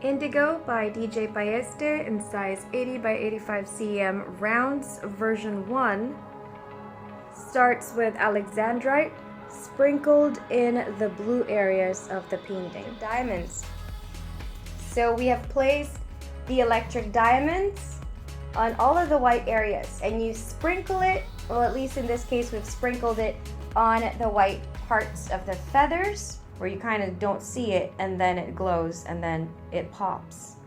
Indigo by DJ Balleste in size 80 by 85 cm rounds version 1 starts with alexandrite sprinkled in the blue areas of the painting. Diamonds. So we have placed the electric diamonds on all of the white areas, and you sprinkle it, well, at least in this case we've sprinkled it on the white parts of the feathers where you kind of don't see it, and then it glows and then it pops.